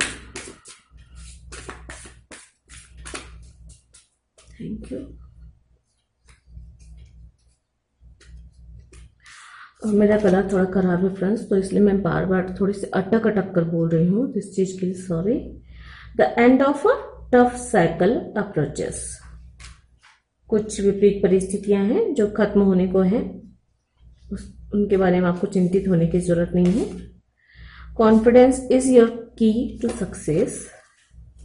S1: Thank you. मेरा गला थोड़ा खराब है फ्रेंड्स, तो इसलिए मैं बार बार थोड़ी सी अटक अटक कर बोल रही हूँ, इस चीज के लिए sorry. The end of a tough cycle approaches, कुछ विपरीत परिस्थितियां हैं जो खत्म होने को हैं, उनके बारे में आपको चिंतित होने की जरूरत नहीं है। कॉन्फिडेंस इज योर की टू सक्सेस,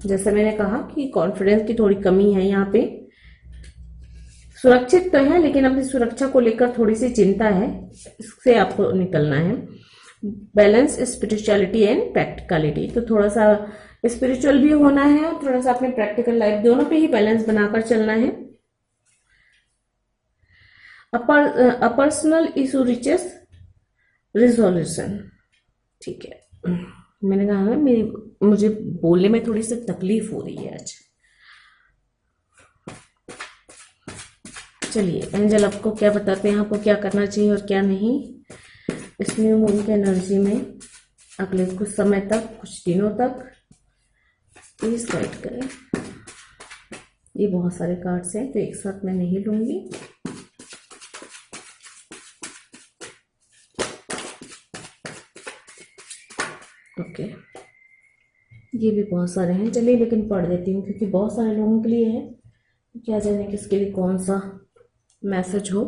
S1: जैसे मैंने कहा कि कॉन्फिडेंस की थोड़ी कमी है यहाँ पे। सुरक्षित तो है, लेकिन अपनी सुरक्षा को लेकर थोड़ी सी चिंता है, इससे आपको निकलना है। बैलेंस स्पिरिचुअलिटी एंड प्रैक्टिकलिटी, तो थोड़ा सा स्पिरिचुअल भी होना है और थोड़ा सा अपने प्रैक्टिकल लाइफ, दोनों पे ही बैलेंस बनाकर चलना है। पर्सनल इशू रिचेस रिजोल्यूशन, ठीक है। मैंने कहा ना मुझे बोलने में थोड़ी सी तकलीफ हो रही है आज। चलिए एंजल आपको क्या बताते हैं, आपको क्या करना चाहिए और क्या नहीं इस न्यू मून की एनर्जी में अगले कुछ समय तक, कुछ दिनों तक। प्लीज गाइड करें। ये बहुत सारे कार्ड्स हैं तो एक साथ मैं नहीं लूंगी। ओके, ये भी बहुत सारे हैं, चलिए लेकिन पढ़ देती हूँ क्योंकि बहुत सारे लोगों के लिए है क्या जाने किसके लिए कौन सा मैसेज हो।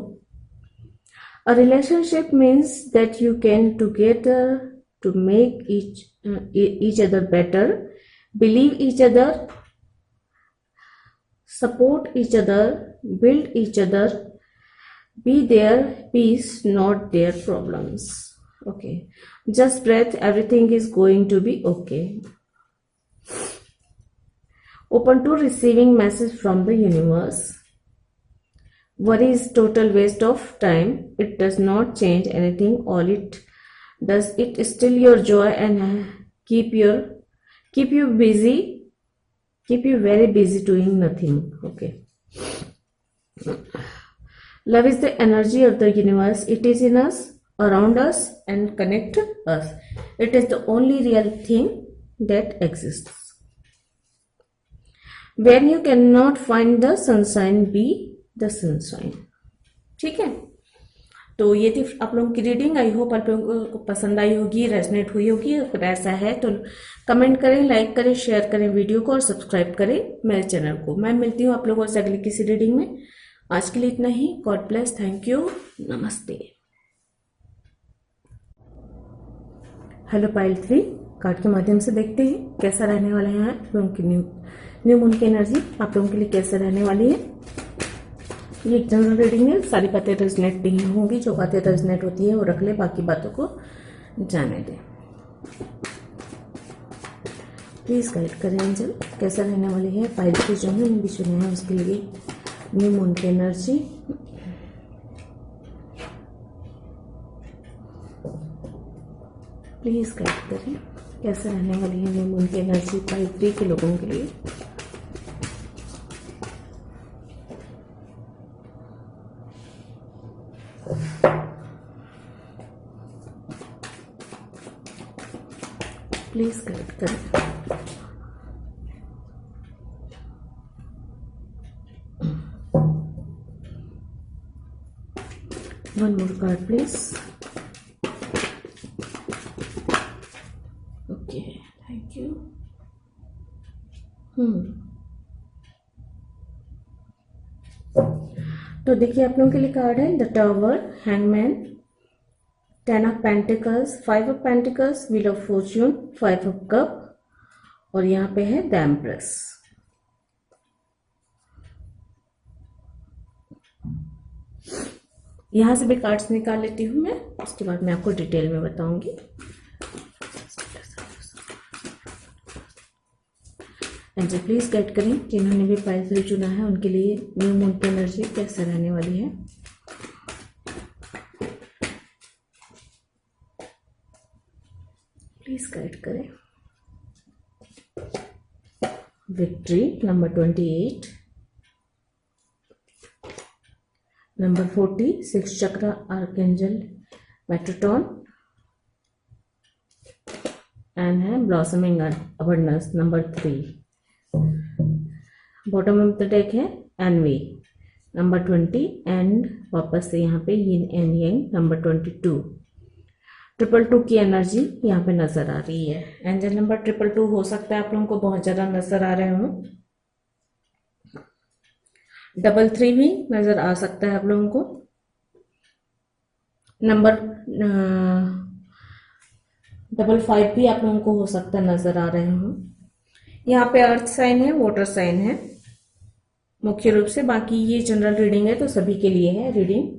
S1: A relationship means that you can together to make each other better, believe each other, support each other, build each other, be their peace, not their problems. Okay, just breath, everything is going to be okay. Open to receiving message from the universe. Worry is total waste of time. It does not change anything. All it does, it still your joy and keep you busy, keep you very busy doing nothing. Okay. Love is the energy of the universe. It is in us, around us, and connect us. It is the only real thing that exists. When you cannot find the sunshine, be the sunshine. ठीक है, तो ये थी आप लोगों की reading. I hope आप लोगों को पसंद आई होगी, रेजनेट हुई होगी। अगर ऐसा है तो कमेंट करें, लाइक करें, शेयर करें वीडियो को और सब्सक्राइब करें मेरे चैनल को। मैं मिलती हूँ आप लोगों से अगली किसी रीडिंग में। आज के लिए इतना ही। गॉड ब्लेस, थैंक यू, नमस्ते। हेलो पाइल 3 कार्ड के माध्यम से देखते हैं कैसा रहने वाला है आप लोगों की न्यू मून की एनर्जी आप लोगों के लिए कैसे रहने वाली है। ये एक जनरल रीडिंग है, सारी बातें रेजनेट नहीं होंगी। जो बातें रेजनेट होती है वो रख ले, बाकी बातों को जाने दें। प्लीज गाइड करें एंजल, कैसा रहने वाली है पाइल के जो है भी चुने हैं उसके लिए न्यू मून की एनर्जी। प्लीज गाइड करें कैसे रहने वाली है न्यू मून की एनर्जी पाइल 3 के लोगों के लिए। प्लीज गाइड करें। One more card please. Okay, thank you. तो देखिए आप लोगों के लिए कार्ड है the tower, hangman, 10 of pentacles, 5 of pentacles, wheel of Fortune, 5 of cup और यहाँ पे है द एम्प्रेस। यहाँ से भी कार्ड्स निकाल लेती हूँ मैं, उसके बाद मैं आपको डिटेल में बताऊंगी। एंजल प्लीज गाइड करें जिन्होंने भी पाइल 3 चुना है उनके लिए न्यू मून की एनर्जी कैसे रहने वाली है। प्लीज गाइड करें। विक्ट्री नंबर 28, नंबर 40 6 चक्र आर्कएंजल मेट्रोटॉन एंड है blossoming abundance number 3। Bottom of the deck है एनवी नंबर 20 एंड वापस से यहाँ पे यिन एंड यांग नंबर 22। 222 की एनर्जी यहाँ पे नजर आ रही है। एंजल नंबर 222 हो सकता है आप लोगों को बहुत ज्यादा नजर आ रहे हो। 33 भी नजर आ सकता है आप लोगों को। नंबर 55 भी आप लोगों को हो सकता है नजर आ रहे हो। यहाँ पे अर्थ साइन है, वाटर साइन है मुख्य रूप से। बाकी ये जनरल रीडिंग है तो सभी के लिए है रीडिंग।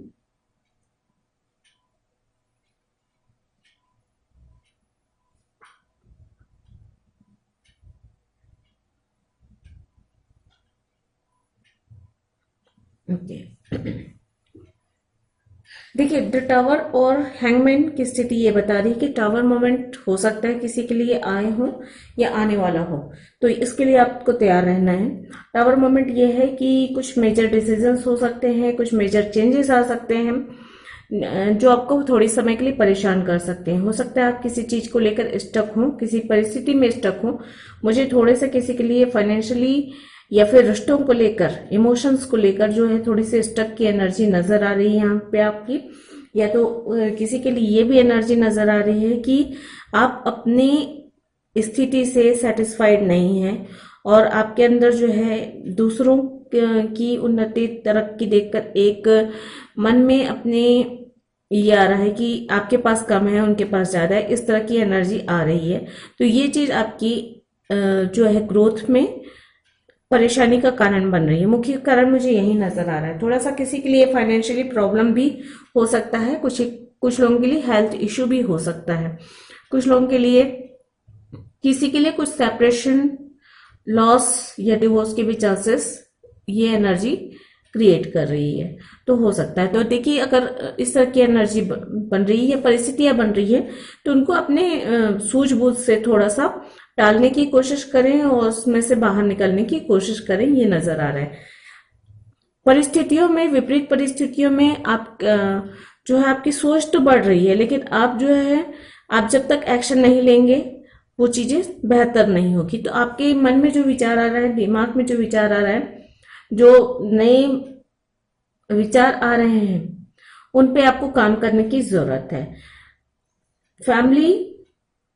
S1: ओके देखिए द टावर और हैंगमैन की स्थिति ये बता रही है कि टावर मोमेंट हो सकता है किसी के लिए आए हो या आने वाला हो, तो इसके लिए आपको तैयार रहना है। टावर मोमेंट ये है कि कुछ मेजर डिसीजंस हो सकते हैं, कुछ मेजर चेंजेस आ सकते हैं जो आपको थोड़ी समय के लिए परेशान कर सकते हैं। हो सकता है आप किसी चीज को लेकर स्टक हो, किसी परिस्थिति में स्टक हो। मुझे थोड़े से किसी के लिए फाइनेंशियली या फिर रिश्तों को लेकर, इमोशंस को लेकर जो है थोड़ी सी स्टक की एनर्जी नजर आ रही है यहाँ पे आपकी। या तो किसी के लिए ये भी एनर्जी नजर आ रही है कि आप अपनी स्थिति से सेटिस्फाइड नहीं है और आपके अंदर जो है दूसरों की उन्नति तरक्की देखकर एक मन में अपने ये आ रहा है कि आपके पास कम है, उनके पास ज्यादा है, इस तरह की एनर्जी आ रही है। तो ये चीज आपकी जो है ग्रोथ में परेशानी का कारण बन रही है। मुख्य कारण मुझे यही नजर आ रहा है। थोड़ा सा किसी के लिए फाइनेंशियली प्रॉब्लम भी हो सकता है, कुछ लोगों के लिए हेल्थ इश्यू भी हो सकता है, कुछ लोगों के लिए, किसी के लिए कुछ सेपरेशन, लॉस या डिवोर्स के भी चांसेस ये एनर्जी क्रिएट कर रही है। तो हो सकता है। तो देखिए, अगर इस तरह की एनर्जी बन रही है, परिस्थितियां बन रही है, तो उनको अपने सूझबूझ से थोड़ा सा टालने की कोशिश करें और उसमें से बाहर निकलने की कोशिश करें। ये नजर आ रहा है। परिस्थितियों में, विपरीत परिस्थितियों में आप जो है आपकी सोच तो बढ़ रही है, लेकिन आप जो है, आप जब तक एक्शन नहीं लेंगे वो चीजें बेहतर नहीं होगी। तो आपके मन में जो विचार आ रहा है, दिमाग में जो विचार आ रहा है, जो नए विचार आ रहे हैं, उन पे आपको काम करने की जरूरत है। फैमिली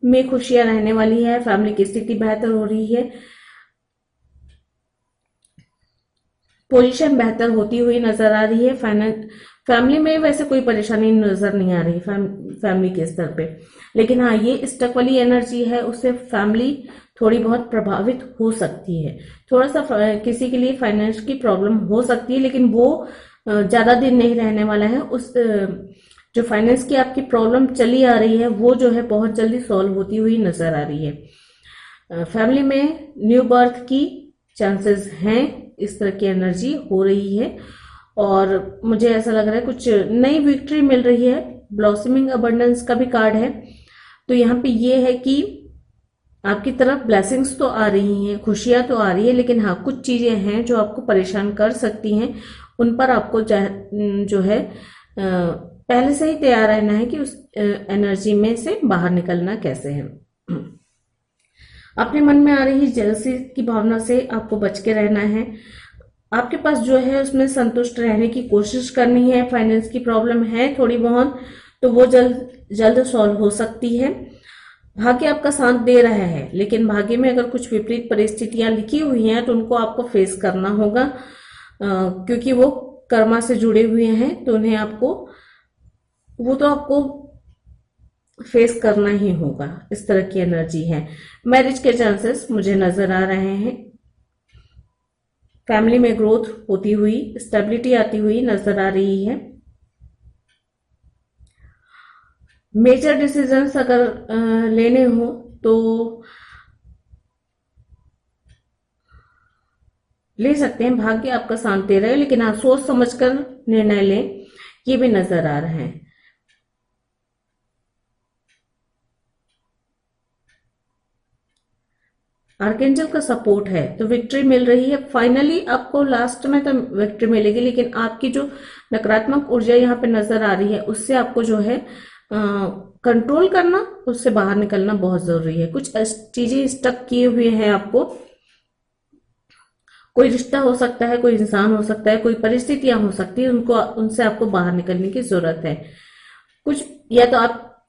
S1: में खुशियां रहने वाली है, फैमिली की स्थिति बेहतर हो रही है, पोजीशन बेहतर होती हुई नजर आ रही है। फैमिली में वैसे कोई परेशानी नजर नहीं आ रही फैमिली के स्तर पे, लेकिन हाँ, ये स्टक वाली एनर्जी है, उससे फैमिली थोड़ी बहुत प्रभावित हो सकती है। थोड़ा सा किसी के लिए फाइनेंस की प्रॉब्लम हो सकती है, लेकिन वो ज्यादा दिन नहीं रहने वाला है। उस जो फाइनेंस की आपकी प्रॉब्लम चली आ रही है, वो जो है बहुत जल्दी सॉल्व होती हुई नजर आ रही है। फैमिली में न्यू बर्थ की चांसेस हैं, इस तरह की एनर्जी हो रही है। और मुझे ऐसा लग रहा है कुछ नई विक्ट्री मिल रही है। ब्लॉसमिंग अबंडेंस का भी कार्ड है। तो यहाँ पे ये है कि आपकी तरफ ब्लेसिंग्स तो आ रही हैं, खुशियां तो आ रही है, लेकिन हाँ, कुछ चीजें हैं जो आपको परेशान कर सकती हैं। उन पर आपको जो है पहले से ही तैयार रहना है कि उस एनर्जी में से बाहर निकलना कैसे है। अपने मन में आ रही जेलसी की भावना से आपको बच के रहना है। आपके पास जो है उसमें संतुष्ट रहने की कोशिश करनी है। फाइनेंस की प्रॉब्लम है थोड़ी बहुत, तो वो जल्द सॉल्व हो सकती है। भाग्य आपका साथ दे रहा है, लेकिन भाग्य में अगर कुछ विपरीत परिस्थितियां लिखी हुई हैं तो उनको आपको फेस करना होगा, क्योंकि वो कर्मा से जुड़े हुए हैं। तो उन्हें आपको फेस करना ही होगा। इस तरह की एनर्जी है। मैरिज के चांसेस मुझे नजर आ रहे हैं। फैमिली में ग्रोथ होती हुई, स्टेबिलिटी आती हुई नजर आ रही है। मेजर डिसीजंस अगर लेने हो तो ले सकते हैं। भाग्य आपका साथ दे रहे हैं, लेकिन आप सोच समझकर निर्णय लें, ये भी नजर आ रहा है। आर्केंजल का सपोर्ट है तो विक्ट्री मिल रही है। फाइनली आपको लास्ट में तो विक्ट्री मिलेगी, लेकिन आपकी जो नकारात्मक ऊर्जा यहाँ पे नजर आ रही है, उससे आपको जो है कंट्रोल करना, उससे बाहर निकलना बहुत जरूरी है। कुछ चीजें स्टक किए हुए हैं आपको। कोई रिश्ता हो सकता है, कोई इंसान हो सकता है, कोई परिस्थितियां हो सकती है, उनसे आपको बाहर निकलने की जरूरत है। कुछ या तो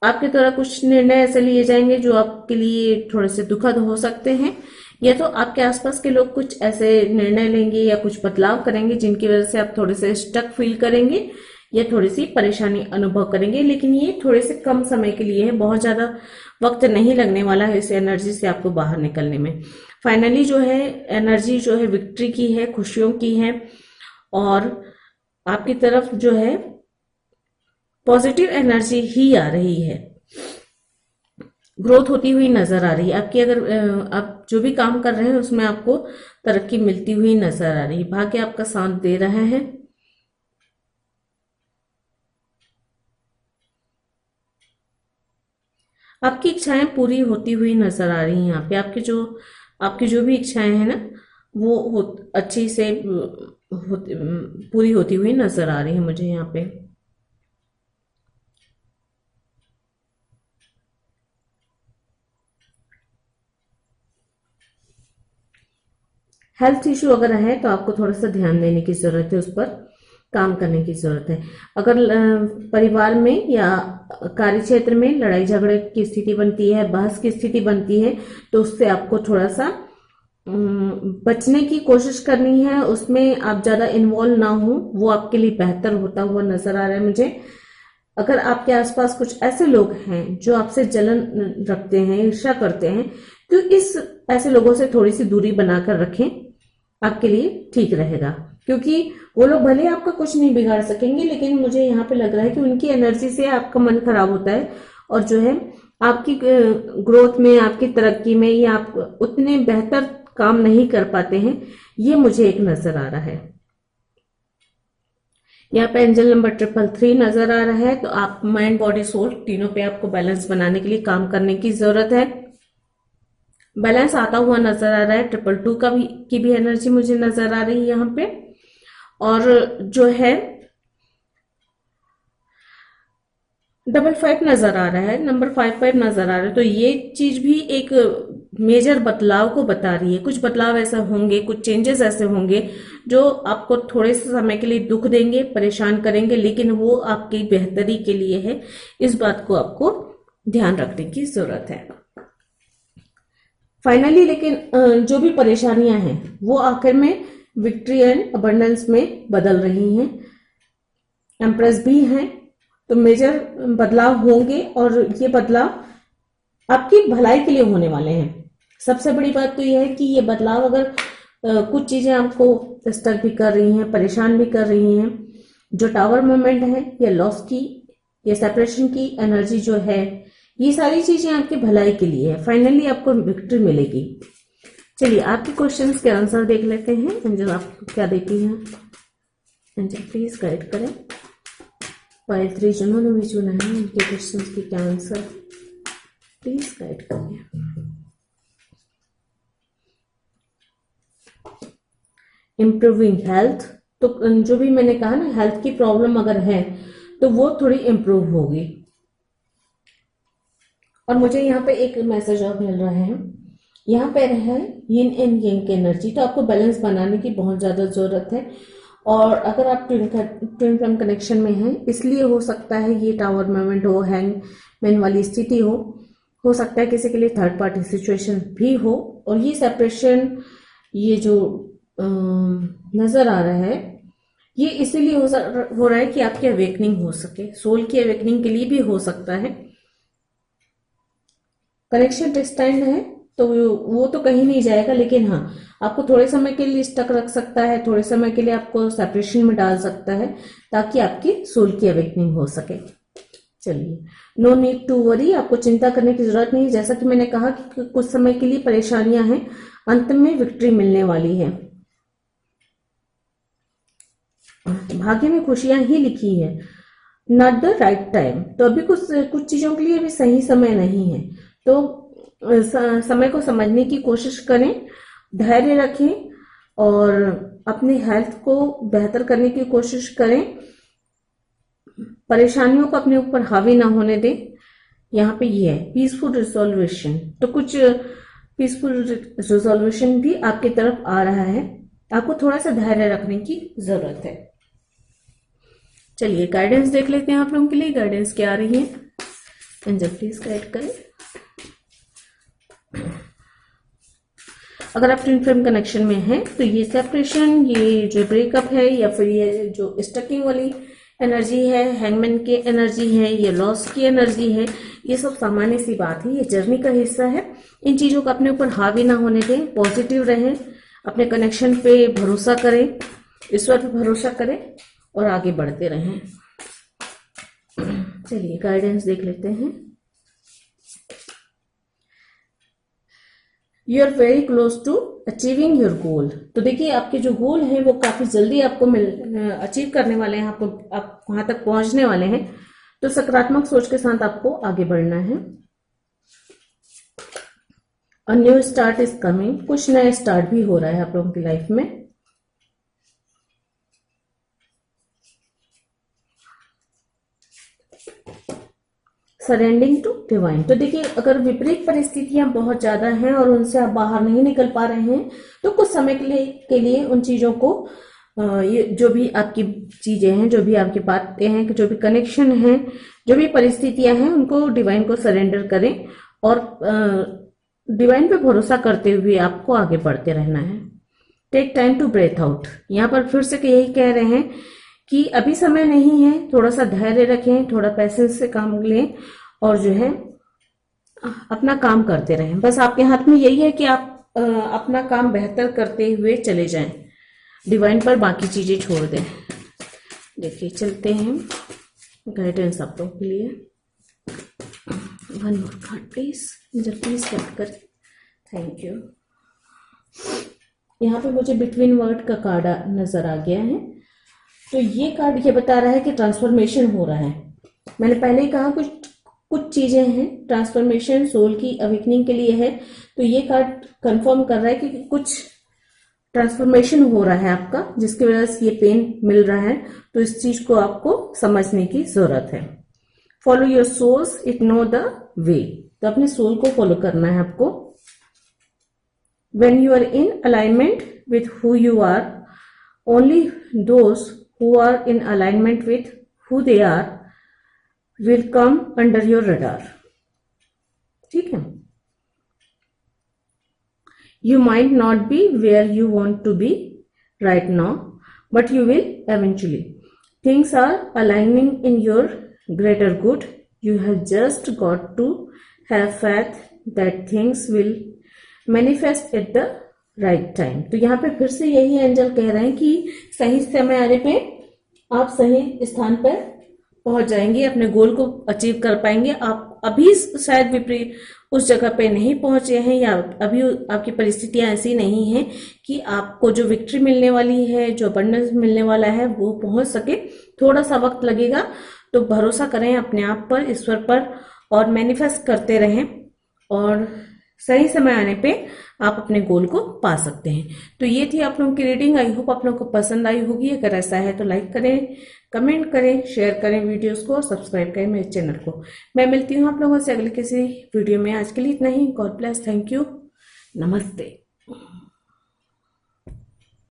S1: आपके द्वारा कुछ निर्णय ऐसे लिए जाएंगे जो आपके लिए थोड़े से दुखद हो सकते हैं, या तो आपके आसपास के लोग कुछ ऐसे निर्णय लेंगे या कुछ बदलाव करेंगे जिनकी वजह से आप थोड़े से स्टक फील करेंगे या थोड़ी सी परेशानी अनुभव करेंगे। लेकिन ये थोड़े से कम समय के लिए है, बहुत ज्यादा वक्त नहीं लगने वाला है इस एनर्जी से आपको बाहर निकलने में। फाइनली जो है एनर्जी जो है विक्ट्री की है, खुशियों की है, और आपकी तरफ जो है पॉजिटिव एनर्जी ही आ रही है। ग्रोथ होती हुई नजर आ रही है आपकी। अगर आप जो भी काम कर रहे हैं उसमें आपको तरक्की मिलती हुई नजर आ रही है। भाग्य आपका साथ दे रहा है। आपकी इच्छाएं पूरी होती हुई नजर आ रही हैं यहाँ पे। आपकी जो भी इच्छाएं हैं ना, वो अच्छी से पूरी होती हुई नजर आ रही है मुझे यहाँ पे। हेल्थ इश्यू अगर है तो आपको थोड़ा सा ध्यान देने की जरूरत है, उस पर काम करने की जरूरत है। अगर परिवार में या कार्य क्षेत्र में लड़ाई झगड़े की स्थिति बनती है, बहस की स्थिति बनती है, तो उससे आपको थोड़ा सा बचने की कोशिश करनी है, उसमें आप ज्यादा इन्वॉल्व ना हो, वो आपके लिए बेहतर होता हुआ नजर आ रहा है मुझे। अगर आपके आसपास कुछ ऐसे लोग हैं जो आपसे जलन रखते हैं, ईर्ष्या करते हैं, तो इस ऐसे लोगों से थोड़ी सी दूरी बनाकर रखें, आपके लिए ठीक रहेगा। क्योंकि वो लोग भले आपका कुछ नहीं बिगाड़ सकेंगे, लेकिन मुझे यहाँ पे लग रहा है कि उनकी एनर्जी से आपका मन खराब होता है, और जो है आपकी ग्रोथ में, आपकी तरक्की में, या आप उतने बेहतर काम नहीं कर पाते हैं, ये मुझे एक नजर आ रहा है। यहाँ पे एंजल नंबर 333 नजर आ रहा है। तो आप माइंड, बॉडी, सोल तीनों पे आपको बैलेंस बनाने के लिए काम करने की जरूरत है। बैलेंस आता हुआ नजर आ रहा है। 222 की भी एनर्जी मुझे नजर आ रही है यहाँ पे। और जो है 55 नजर आ रहा है, नंबर 55 नजर आ रहा है। तो ये चीज भी एक मेजर बदलाव को बता रही है। कुछ बदलाव ऐसे होंगे, कुछ चेंजेस ऐसे होंगे जो आपको थोड़े से समय के लिए दुख देंगे, परेशान करेंगे, लेकिन वो आपकी बेहतरी के लिए है। इस बात को आपको ध्यान रखने की जरूरत है। फाइनली लेकिन जो भी परेशानियां हैं वो आखिर में विक्ट्री एंड अबंडेंस में बदल रही हैं। एम्प्रेस भी हैं, तो मेजर बदलाव होंगे, और ये बदलाव आपकी भलाई के लिए होने वाले हैं। सबसे बड़ी बात तो यह है कि ये बदलाव, अगर कुछ चीजें आपको डिस्टर्ब भी कर रही हैं, परेशान भी कर रही हैं, जो टावर मूवमेंट है, या लॉस की, या सेपरेशन की एनर्जी जो है, ये सारी चीजें आपकी भलाई के लिए है। फाइनली आपको विक्ट्री मिलेगी। चलिए आपके क्वेश्चंस के आंसर देख लेते हैं। एंजल आपको क्या देती हैं? एंजल प्लीज गाइड करें। पाइल 3 जिन्होंने भी चुना है, उनके क्वेश्चंस की क्या आंसर, प्लीज गाइड करिए। इम्प्रूविंग हेल्थ, तो जो भी मैंने कहा ना, हेल्थ की प्रॉब्लम अगर है तो वो थोड़ी इम्प्रूव होगी। और मुझे यहाँ पे एक मैसेज और मिल रहा है, यहाँ पे है यिन एंड यांग की एनर्जी। तो आपको बैलेंस बनाने की बहुत ज्यादा जरूरत है। और अगर आप ट्विन फ्लेम कनेक्शन में हैं, इसलिए हो सकता है ये टावर मूवमेंट हो, हैंगमैन वाली स्थिति हो सकता है किसी के लिए थर्ड पार्टी सिचुएशन भी हो। और ये सेपरेशन, ये जो नजर आ रहा है, ये इसीलिए हो रहा है कि आपकी अवेकनिंग हो सके, सोल की अवेकनिंग के लिए भी हो सकता है। कनेक्शन डिस्टेंट है तो वो तो कहीं नहीं जाएगा, लेकिन हाँ, आपको थोड़े समय के लिए स्टक रख सकता है, थोड़े समय के लिए आपको सेपरेशन में डाल सकता है, ताकि आपकी सोल की अवेकनिंग हो सके। चलिए, नो नीड टू वरी, आपको चिंता करने की जरूरत नहीं। जैसा कि मैंने कहा कि कुछ समय के लिए परेशानियां हैं, अंत में विक्ट्री मिलने वाली है। भाग्य में खुशियां ही लिखी है। नॉट द राइट टाइम, तो अभी कुछ चीजों के लिए भी सही समय नहीं है। तो समय को समझने की कोशिश करें, धैर्य रखें, और अपनी हेल्थ को बेहतर करने की कोशिश करें। परेशानियों को अपने ऊपर हावी ना होने दें। यहाँ पे ये है पीसफुल रिजोल्यूशन, तो कुछ पीसफुल रिजोल्यूशन भी आपकी तरफ आ रहा है। आपको थोड़ा सा धैर्य रखने की जरूरत है। चलिए गाइडेंस देख लेते हैं आप लोगों के लिए। गाइडेंस क्या आ रही है? एंजल प्लीज गाइड करें। अगर आप ट्विन फ्लेम कनेक्शन में हैं, तो ये सेपरेशन, ये जो ब्रेकअप है, या फिर ये जो स्टकिंग वाली एनर्जी है, हैंगमैन की एनर्जी है, ये लॉस की एनर्जी है, ये सब सामान्य सी बात है, ये जर्नी का हिस्सा है। इन चीजों को अपने ऊपर हावी ना होने दें, पॉजिटिव रहें, अपने कनेक्शन पे भरोसा करें, ईश्वर पे भरोसा करें, और आगे बढ़ते रहें। चलिए गाइडेंस देख लेते हैं। You are very close to achieving your goal, तो देखिए आपके जो गोल है वो काफी जल्दी आपको अचीव करने वाले हैं, आप वहां तक पहुंचने वाले हैं। तो सकारात्मक सोच के साथ आपको आगे बढ़ना है। A new start is coming, कुछ नया स्टार्ट भी हो रहा है आप लोगों की लाइफ में। सरेंडिंग टू डिवाइन, तो देखिए अगर विपरीत परिस्थितियां बहुत ज्यादा हैं और उनसे आप बाहर नहीं निकल पा रहे हैं, तो कुछ समय के लिए उन चीजों को, ये जो भी आपकी चीजें हैं, जो भी आपकी बातें हैं, जो भी कनेक्शन हैं, जो भी परिस्थितियां हैं, उनको डिवाइन को सरेंडर करें, और डिवाइन पे भरोसा करते हुए आपको आगे बढ़ते रहना है। Take time to breathe out. यहाँ पर फिर से यही कह रहे हैं कि अभी समय नहीं है, थोड़ा सा धैर्य रखें, थोड़ा पैसेंस से काम लें और जो है अपना काम करते रहें। बस आपके हाथ में यही है कि आप अपना काम बेहतर करते हुए चले जाएं, डिवाइन पर बाकी चीजें छोड़ दें। देखिए चलते हैं गाइडेंस आप लोगों के लिए। वन मोर कार्ड प्लीज, मुझे प्लीज हेल्प करें, थैंक यू। यहाँ पे मुझे बिटवीन वर्ड का कार्ड नजर आ गया है। तो ये कार्ड ये बता रहा है कि ट्रांसफॉर्मेशन हो रहा है। मैंने पहले ही कहा कुछ चीजें हैं, ट्रांसफॉर्मेशन सोल की अवेकनिंग के लिए है। तो ये कार्ड कंफर्म कर रहा है कि कुछ ट्रांसफॉर्मेशन हो रहा है आपका, जिसकी वजह से ये पेन मिल रहा है। तो इस चीज को आपको समझने की जरूरत है। Follow your souls, it know the way. तो अपने सोल को फॉलो करना है आपको। When you are in alignment with who you are, only those who are in alignment with who they are will come under your radar. ठीक है? You might not be where you want to be right now, but you will eventually. Things are aligning in your greater good. You have just got to have faith that things will manifest at the right time. तो यहाँ पे फिर से यही angel कह रहे हैं कि सही समय आने पे आप सही स्थान पर पहुंच जाएंगे, अपने गोल को अचीव कर पाएंगे। आप अभी शायद विपरीत उस जगह पे नहीं पहुंचे हैं, या अभी आपकी परिस्थितियां ऐसी नहीं है कि आपको जो विक्ट्री मिलने वाली है, जो अबंडेंस मिलने वाला है, वो पहुंच सके। थोड़ा सा वक्त लगेगा। तो भरोसा करें अपने आप पर, ईश्वर पर, और मैनिफेस्ट करते रहें और सही समय आने पे आप अपने गोल को पा सकते हैं। तो ये थी आप लोगों की रीडिंग। आई होप आप लोगों को पसंद आई होगी। अगर ऐसा है तो लाइक करें, कमेंट करें, शेयर करें वीडियोस को, सब्सक्राइब करें मेरे चैनल को। मैं मिलती हूँ आप लोगों से अगले किसी वीडियो में। आज के लिए इतना ही। गॉड ब्लेस, थैंक यू, नमस्ते।